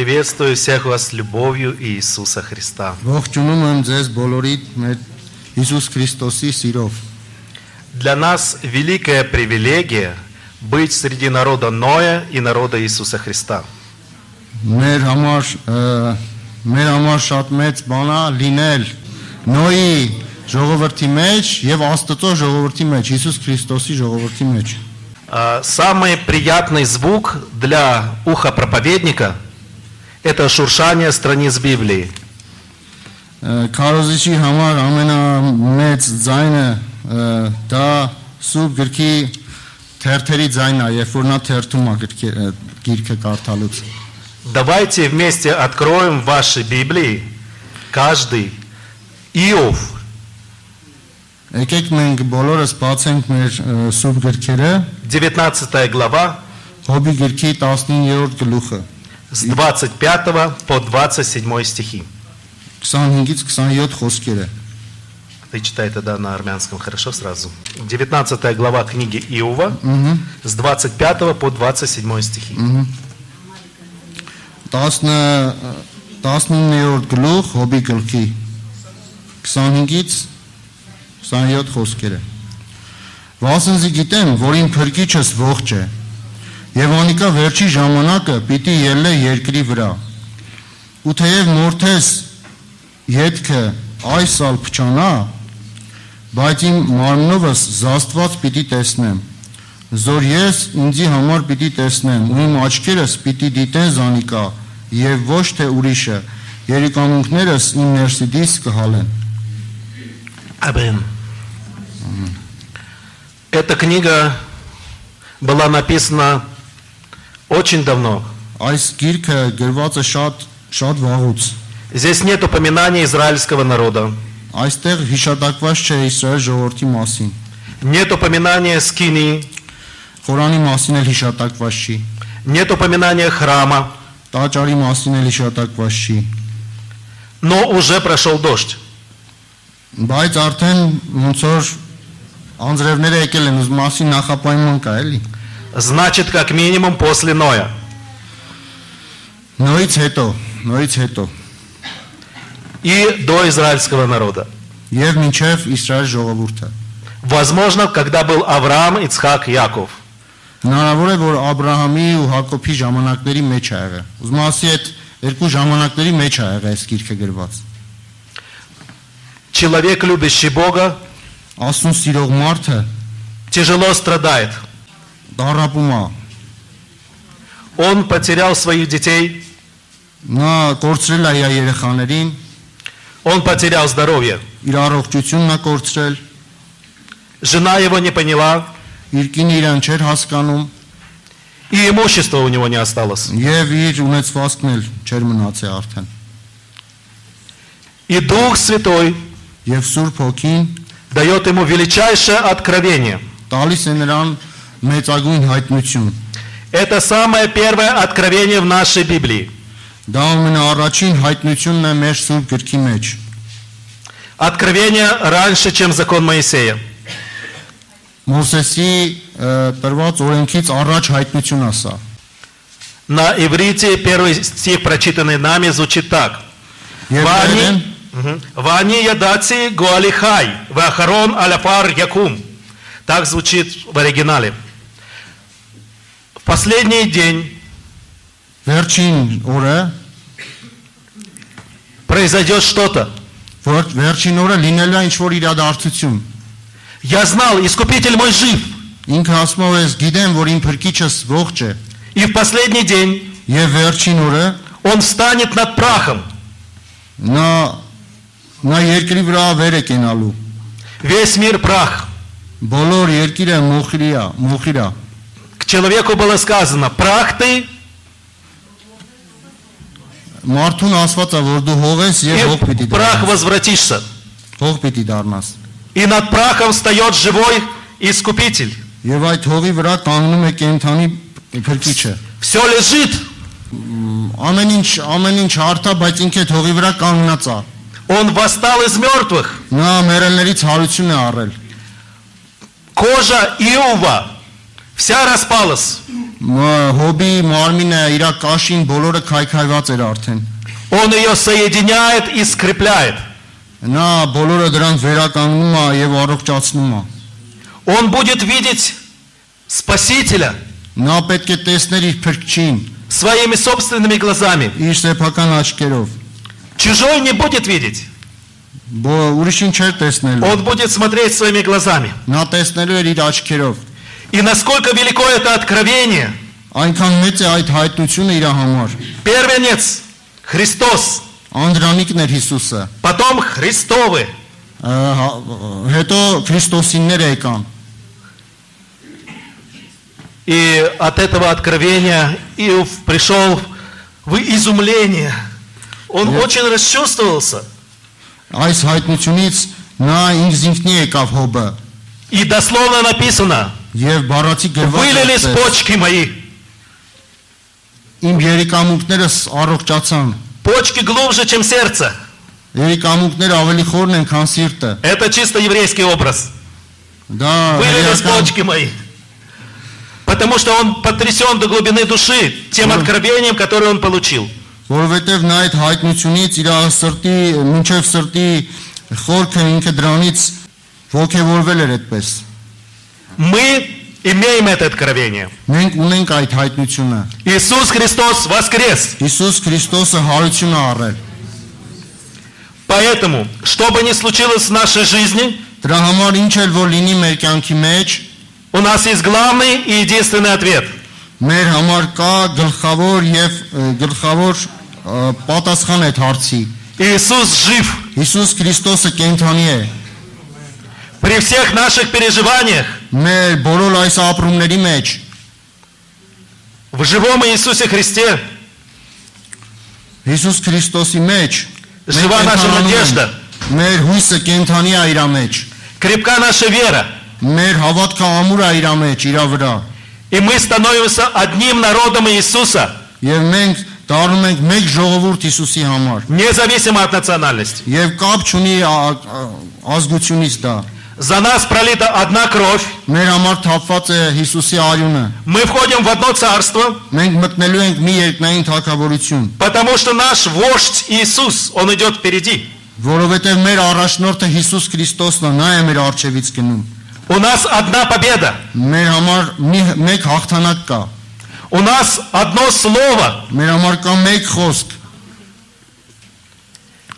приветствую всех вас с любовью Иисуса Христа. Ողջունում եմ ձեզ բոլորիդ մեր Հիսուս Քրիստոսի սիրով։ Для нас великая привилегия быть среди народа Ноя и народа Иисуса Христа. Մեր համար շատ մեծ բան է լինել Նոյի ժողովրդի մեջ եւ Աստծո ժողովրդի մեջ, Հիսուս Քրիստոսի ժողովրդի մեջ։ Самый приятный звук для уха проповедника – это шуршание страниц Библии. Քարոզիչի համար ամենամեծ ձայնը դա սուրբ գրքի թերթերի ձայնն է, երբ որ նա թերթում է գիրքը կարդալուց։ Давайте вместе откроем в вашей Библии каждый Иов. Եկեք մենք բոլորս բացենք մեր սուրբ գրքերը 19 глава Հոբի գրքի 19-րդ գլուխը с 25 по 27 стихи. 25-ից 27 խոսքերը։ Ты читай тогда на армянском хорошо сразу. 19 глава книги Иова с 25 по 27 стихи. 19-րդ գլուխ Հոբի գրքի 25-ից 27 խոսքերը։ Վասնզի գիտեմ, որ իմ փրկիչս ողջ է, եւ անիկա վերջի ժամանակը պիտի ելնե երկրի վրա։ Ու թեև մորթես ետքը այսալ փչանա, բայց իմ մարմնովս զաստված պիտի տեսնեմ։ Զոր ես ինձի համար պիտի տեսնեմ, ու իմ աչքերս պիտի դիտեն զանիկա, եւ ոչ թե ուրիշը, երիկամունքներս իմ ներսիդից կհալեն։ Аминь. Эта книга была написана очень давно. Այս գիրքը գրված է շատ վաղուց։ Здесь нет упоминания израильского народа. Այստեղ հիշատակված չէ Իսրայել ժողովրդի մասին։ Нет упоминания Скинии. Խորանի մասին էլ հիշատակված չի։ Нет упоминания храма. Տաճարի մասին էլ հիշատակված չի։ Но уже прошел дождь. Բայց արդեն ոնց որ անձրևները եկել են, ուզ մասին նախապայման կա էլի։ Значит, как минимум после Ноя. Նոյից հետո И до израильского народа. Եվ մինչև Իսրայել ժողովուրդը։ Возможно, когда был Авраам, Ицхак, Яков. Հնարավոր է, որ Աբրահամի ու Հակոբի ժամանակների մեջ ա եղել։ Ուզում ասի այդ երկու ժամանակների մեջ ա եղել այս գիրքը գրված։ Человек, любящий Бога, Աստծուն սիրող մարդը тяжело страдает. դառապում է։ Он потерял своих детей, Նա կորցրել է իր երեխաներին, он потерял здоровье. իր առողջությունն է կորցրել, Жена его не поняла, իր կինը իրան չէր հասկանում, и имущества у него не осталось. եւ իր ունեցվածքն էլ չէր մնացել արդեն։ И Дух Святой Եվ Սուրբ Հոգին дает ему величайшее откровение. տալիս է նրան մեծագույն հայտնություն։ Это самое первое откровение в нашей Библии. Դա ամենաառաջին հայտնությունն է մեր Սուրբ գրքի մեջ։ Откровение раньше, чем закон Моисея. Մովսեսի տրված օրենքից առաջ հայտնություն է սա։ На иврите первый стих, прочитанный нами, звучит так. Вани ядаци гуалихай, вахарон аляфар якум. Так звучит в оригинале. В последний день Վերջին օրը произойдет что-то. Վերջին օրը լինելու է ինչ-որ իրադարձություն։ Я знал, Искупитель мой жив. Ինքը ասում է, ես գիտեմ, որ իմ փրկիչս ողջ է։ И в последний день Եվ վերջին օրը он встанет над прахом. նա երկրի վրա վեր է կենալու։ Весь мир прах. Բոլոր երկիրը մոխիր է։ К человеку было сказано: прах ты, Մարդուն ասված է, որ դու հող ես եւ հող и պիտի в прах դառնաս։ возвратишься. Հող պիտի դառնաս։ И над прахом встает живой Искупитель. Եվ այդ հողի վրա կանգնում է կենթանի փրկիչը։ Все лежит. Ամեն ինչ հարթա, բայց ինքը այդ հողի վրա կանգնած է։ Он восстал из мертвых. Նա մեռելներից հարություն է առել։ Кожа Иова вся распалась. Հոբի մարմինը իր կաշին բոլորը քայքայված էր արդեն։ Он ее соединяет и скрепляет. Նա բոլորը դրանց վերականգնում է եւ առողջացնում է։ Он будет видеть Спасителя Նա պետք է տեսներ իր փրկչին своими собственными глазами. իր սեփական աչքերով։ Чужой не будет видеть. Ուրիշին չէր տեսնելու։ Он будет смотреть своими глазами. Նա տեսնելու էր իր աչքերով։ И насколько велико это откровение. Այնքան մեծ է այդ հայտնությունը իր համար։ Первенец Христос, Անդրանիկն էր Հիսուսը։ потом Христовы. Հետո Քրիստոսինները եկան։ И от этого откровения Иов пришел в изумление. Он очень расчувствовался. Այս հայտնությունից նա ինքնին եկավ Հոբը։ И дословно написано: Եվ բառացի գրված «Вылились է. почки мои». Իմ երիկամուկներս առողջացան։ Почки глубже, чем сердце. Երիկամուկները ավելի խորն են, քան սիրտը։ Это чисто еврейский образ. Դա Вылились հրեական почки мои. Потому что он потрясен до глубины души тем откровением, которое он получил. Որովհետև նա այդ հայտնությունից իր սրտի մինչև սրտի խորքը ինքը դրանից ողջևորվել էր այդպես։ Мы имеем это откровение. Մենք ունենք այդ հայտնությունը։ Иисус Христос воскрес. Հիսուս Քրիստոսը հարություն է առել։ Поэтому, что бы ни случилось в нашей жизни, Դրա համար ինչ էլ որ լինի մեր կյանքի մեջ, у нас есть главный и единственный ответ. մեր համար կա գլխավոր պատասխան այդ հարցի։ Иисус жив. Հիսուս Քրիստոսը կենթանի է։ При всех наших переживаниях Մեր բոլոր այս ապրումների մեջ в живом Иисусе Христе Հիսուս Քրիստոսի մեջ жива наша надежда, մեր հույսը կենթանի է իր մեջ։ крепка наша вера. Մեր հավատքը ամուր է իր մեջ, իր վրա։ И мы становимся одним народом Иисуса, Եվ մենք դառնում ենք մեկ ժողովուրդ Հիսուսի համար։ независимо от национальности. Եվ կապ չունի ազգությունից դա։ За нас пролита одна кровь. Մեր համար թափված է Հիսուսի արյունը։ Мы входим в одно царство, Մենք մտնելու ենք մի երկնային թագավորություն, потому что наш вождь Иисус, Он идет впереди. որովհետև մեր առաջնորդը Հիսուս Քրիստոսն է, նա է մեր առջևից գնում։ У нас одна победа. Մեր համար մեկ հաղթանակ կա։ У нас одно слово. Մեր համար կա մեկ խոսք,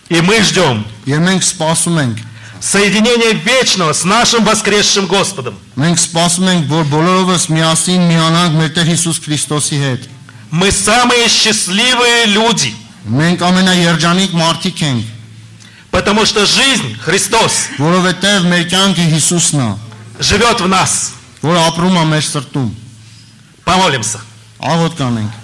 И мы ждем եւ մենք սպասում ենք։ соединения вечного с нашим воскресшим Господом. Մենք սպասում ենք, որ բոլորովս միասին միանանք մեր Տեր Հիսուս Քրիստոսի հետ։ Мы самые счастливые люди, Մենք ամենաերջանիկ մարդիկ ենք, потому что жизнь, Христос, որովհետև մեր կյանքը Հիսուսն է, живет в нас. որ ապրում է մեր սրտում։ Помолимся. Աղոտ կանենք։